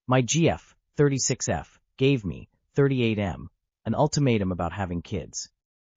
My GF, 36F, gave me, 38M, an ultimatum about having kids.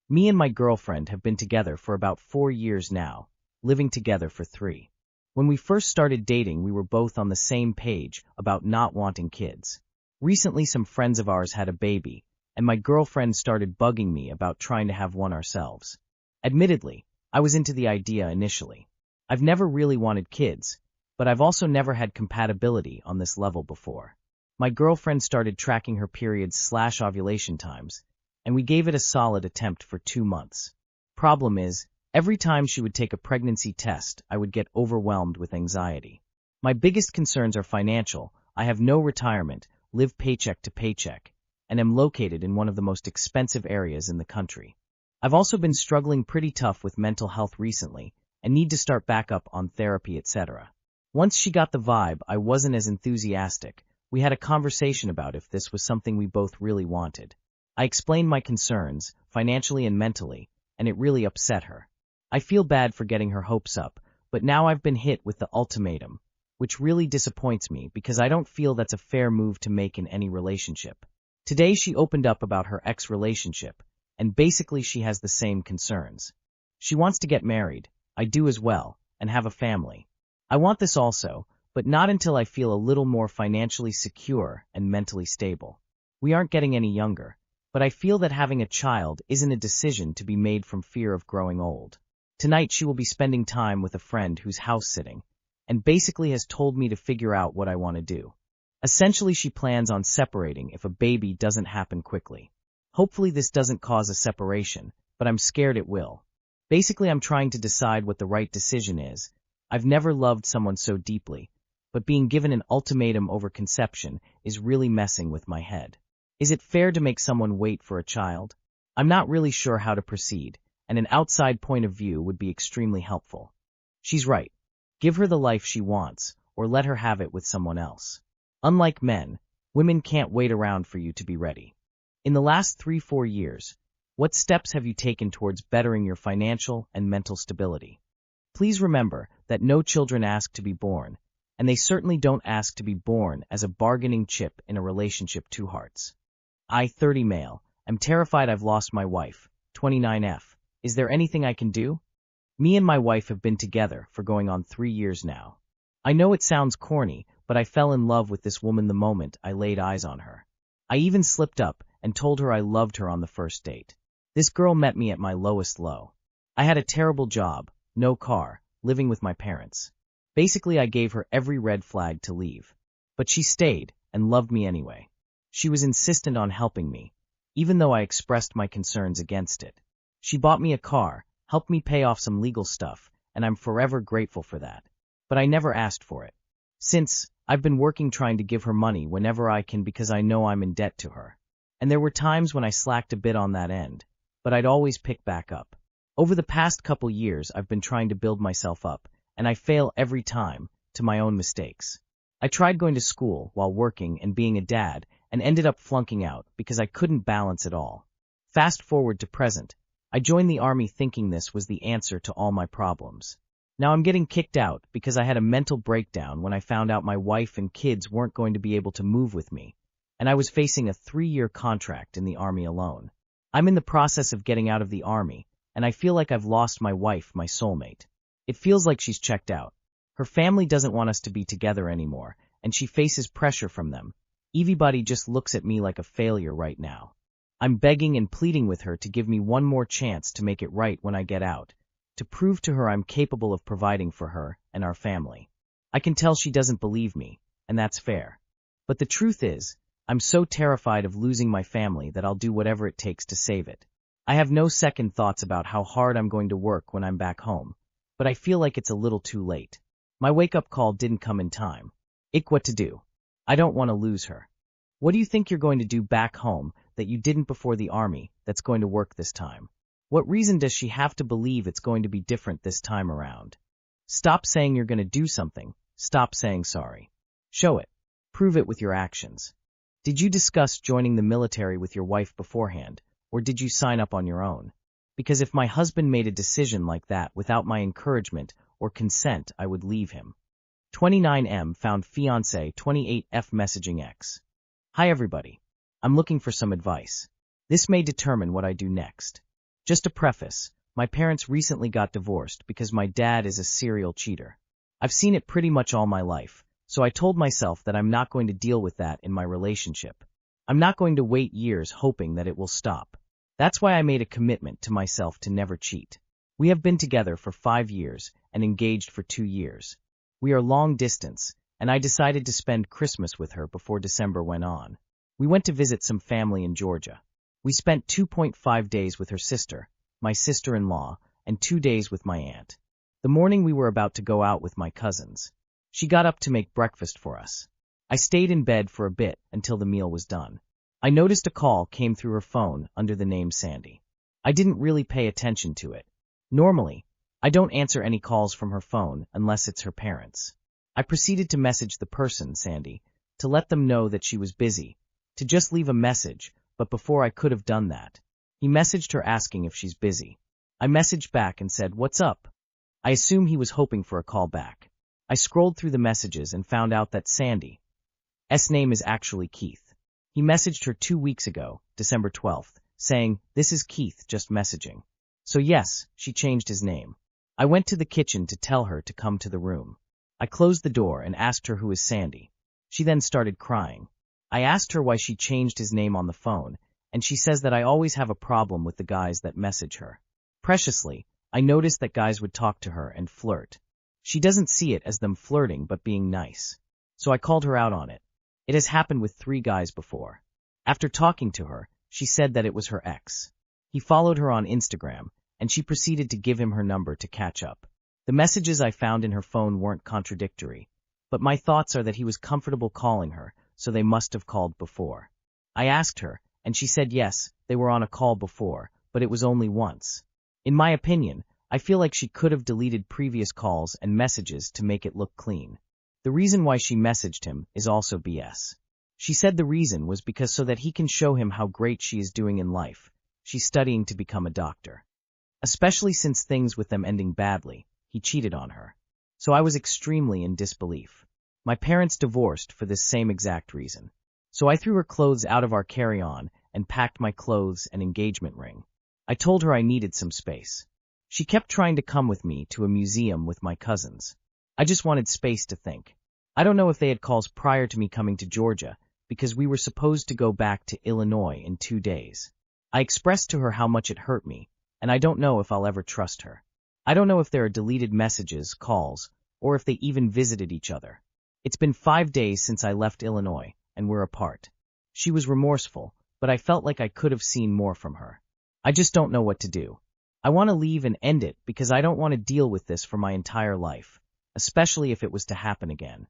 Me and my girlfriend have been together for about 4 years now, living together for 3. When we first started dating, we were both on the same page about not wanting kids. Recently, some friends of ours had a baby, and my girlfriend started bugging me about trying to have one ourselves. Admittedly, I was into the idea initially. I've never really wanted kids, but I've also never had compatibility on this level before. My girlfriend started tracking her periods/ovulation times, and we gave it a solid attempt for 2 months. Problem is, every time she would take a pregnancy test, I would get overwhelmed with anxiety. My biggest concerns are financial. I have no retirement, live paycheck to paycheck, and am located in one of the most expensive areas in the country. I've also been struggling pretty tough with mental health recently, and need to start back up on therapy, etc. Once she got the vibe, I wasn't as enthusiastic. We had a conversation about if this was something we both really wanted. I explained my concerns, financially and mentally, and it really upset her. I feel bad for getting her hopes up, but now I've been hit with the ultimatum, which really disappoints me because I don't feel that's a fair move to make in any relationship. Today she opened up about her ex-relationship, and basically she has the same concerns. She wants to get married, I do as well, and have a family. I want this also, but not until I feel a little more financially secure and mentally stable. We aren't getting any younger, but I feel that having a child isn't a decision to be made from fear of growing old. Tonight she will be spending time with a friend who's house-sitting, and basically has told me to figure out what I want to do. Essentially, she plans on separating if a baby doesn't happen quickly. Hopefully this doesn't cause a separation, but I'm scared it will. Basically, I'm trying to decide what the right decision is. I've never loved someone so deeply, but being given an ultimatum over conception is really messing with my head. Is it fair to make someone wait for a child? I'm not really sure how to proceed, and an outside point of view would be extremely helpful. She's right. Give her the life she wants, or let her have it with someone else. Unlike men, women can't wait around for you to be ready. In the last 3-4 years, what steps have you taken towards bettering your financial and mental stability? Please remember that no children ask to be born, and they certainly don't ask to be born as a bargaining chip in a relationship. 2 hearts. I, 30 male, am terrified I've lost my wife, 29F. Is there anything I can do? Me and my wife have been together for going on 3 years now. I know it sounds corny, but I fell in love with this woman the moment I laid eyes on her. I even slipped up and told her I loved her on the first date. This girl met me at my lowest low. I had a terrible job, no car, living with my parents. Basically, I gave her every red flag to leave. But she stayed and loved me anyway. She was insistent on helping me, even though I expressed my concerns against it. She bought me a car, helped me pay off some legal stuff, and I'm forever grateful for that. But I never asked for it. Since, I've been working trying to give her money whenever I can because I know I'm in debt to her. And there were times when I slacked a bit on that end, but I'd always pick back up. Over the past couple years, I've been trying to build myself up, and I fail every time, to my own mistakes. I tried going to school while working and being a dad, and ended up flunking out because I couldn't balance it all. Fast forward to present. I joined the army thinking this was the answer to all my problems. Now I'm getting kicked out because I had a mental breakdown when I found out my wife and kids weren't going to be able to move with me, and I was facing a 3-year contract in the army alone. I'm in the process of getting out of the army, and I feel like I've lost my wife, my soulmate. It feels like she's checked out. Her family doesn't want us to be together anymore, and she faces pressure from them. Everybody just looks at me like a failure right now. I'm begging and pleading with her to give me one more chance to make it right when I get out, to prove to her I'm capable of providing for her and our family. I can tell she doesn't believe me, and that's fair. But the truth is, I'm so terrified of losing my family that I'll do whatever it takes to save it. I have no second thoughts about how hard I'm going to work when I'm back home, but I feel like it's a little too late. My wake-up call didn't come in time. What to do? I don't want to lose her. What do you think you're going to do back home that you didn't before the army that's going to work this time? What reason does she have to believe it's going to be different this time around? Stop saying you're going to do something. Stop saying sorry. Show it. Prove it with your actions. Did you discuss joining the military with your wife beforehand, or did you sign up on your own? Because if my husband made a decision like that without my encouragement or consent, I would leave him. 29M found fiancé 28F messaging X. Hi everybody. I'm looking for some advice. This may determine what I do next. Just a preface, my parents recently got divorced because my dad is a serial cheater. I've seen it pretty much all my life, so I told myself that I'm not going to deal with that in my relationship. I'm not going to wait years hoping that it will stop. That's why I made a commitment to myself to never cheat. We have been together for 5 years and engaged for 2 years. We are long distance, and I decided to spend Christmas with her before December went on. We went to visit some family in Georgia. We spent 2.5 days with her sister, my sister-in-law, and 2 days with my aunt. The morning we were about to go out with my cousins. She got up to make breakfast for us. I stayed in bed for a bit until the meal was done. I noticed a call came through her phone under the name Sandy. I didn't really pay attention to it. Normally, I don't answer any calls from her phone unless it's her parents. I proceeded to message the person, Sandy, to let them know that she was busy, to just leave a message, but before I could have done that, he messaged her asking if she's busy. I messaged back and said, "What's up?" I assume he was hoping for a call back. I scrolled through the messages and found out that Sandy's name is actually Keith. He messaged her 2 weeks ago, December 12th, saying, "This is Keith, just messaging." So yes, she changed his name. I went to the kitchen to tell her to come to the room. I closed the door and asked her who is Sandy. She then started crying. I asked her why she changed his name on the phone, and she says that I always have a problem with the guys that message her. Preciously, I noticed that guys would talk to her and flirt. She doesn't see it as them flirting but being nice. So I called her out on it. It has happened with 3 guys before. After talking to her, she said that it was her ex. He followed her on Instagram, and she proceeded to give him her number to catch up. The messages I found in her phone weren't contradictory, but my thoughts are that he was comfortable calling her, so they must have called before. I asked her, and she said yes, they were on a call before, but it was only once. In my opinion, I feel like she could have deleted previous calls and messages to make it look clean. The reason why she messaged him is also BS. She said the reason was because so that he can show him how great she is doing in life. She's studying to become a doctor. Especially since things with them ending badly, he cheated on her. So I was extremely in disbelief. My parents divorced for this same exact reason. So I threw her clothes out of our carry-on and packed my clothes and engagement ring. I told her I needed some space. She kept trying to come with me to a museum with my cousins. I just wanted space to think. I don't know if they had calls prior to me coming to Georgia, because we were supposed to go back to Illinois in 2 days. I expressed to her how much it hurt me, and I don't know if I'll ever trust her. I don't know if there are deleted messages, calls, or if they even visited each other. It's been 5 days since I left Illinois, and we're apart. She was remorseful, but I felt like I could have seen more from her. I just don't know what to do. I want to leave and end it because I don't want to deal with this for my entire life, especially if it was to happen again.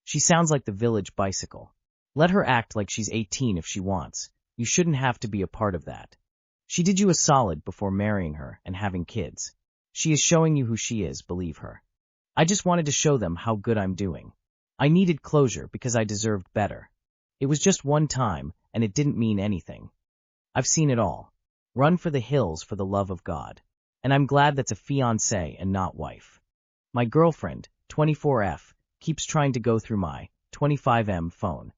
She sounds like the village bicycle. Let her act like she's 18 if she wants. You shouldn't have to be a part of that. She did you a solid before marrying her and having kids. She is showing you who she is, believe her. I just wanted to show them how good I'm doing. I needed closure because I deserved better. It was just one time, and it didn't mean anything. I've seen it all. Run for the hills for the love of God. And I'm glad that's a fiancé and not wife. My girlfriend, 24F, keeps trying to go through my 25M phone.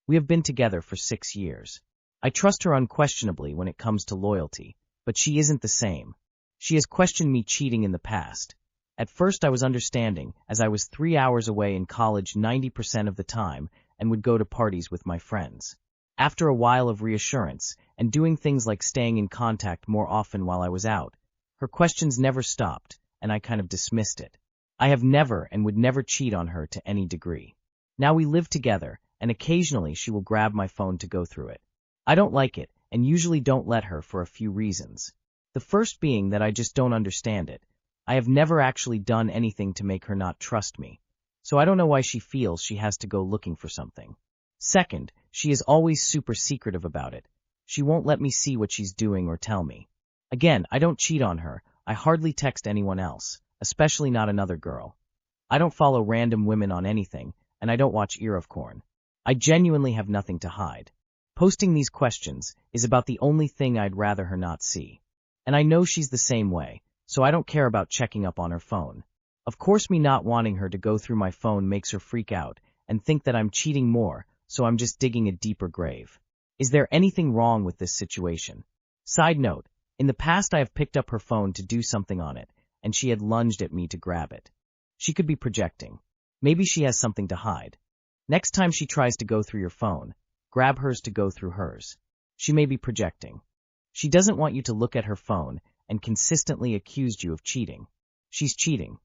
We have been together for 6 years. I trust her unquestionably when it comes to loyalty, but she isn't the same. She has questioned me cheating in the past. At first I was understanding, as I was 3 hours away in college 90% of the time and would go to parties with my friends. After a while of reassurance, and doing things like staying in contact more often while I was out, her questions never stopped, and I kind of dismissed it. I have never and would never cheat on her to any degree. Now we live together, and occasionally she will grab my phone to go through it. I don't like it, and usually don't let her for a few reasons. The first being that I just don't understand it. I have never actually done anything to make her not trust me, so I don't know why she feels she has to go looking for something. Second, she is always super secretive about it. She won't let me see what she's doing or tell me. Again, I don't cheat on her. I hardly text anyone else, especially not another girl. I don't follow random women on anything, and I don't watch Ear of Corn. I genuinely have nothing to hide. Posting these questions is about the only thing I'd rather her not see. And I know she's the same way, so I don't care about checking up on her phone. Of course me not wanting her to go through my phone makes her freak out and think that I'm cheating more, so I'm just digging a deeper grave. Is there anything wrong with this situation? Side note, in the past I have picked up her phone to do something on it, and she had lunged at me to grab it. She could be projecting. Maybe she has something to hide. Next time she tries to go through your phone, grab hers to go through hers. She may be projecting. She doesn't want you to look at her phone and consistently accused you of cheating. She's cheating.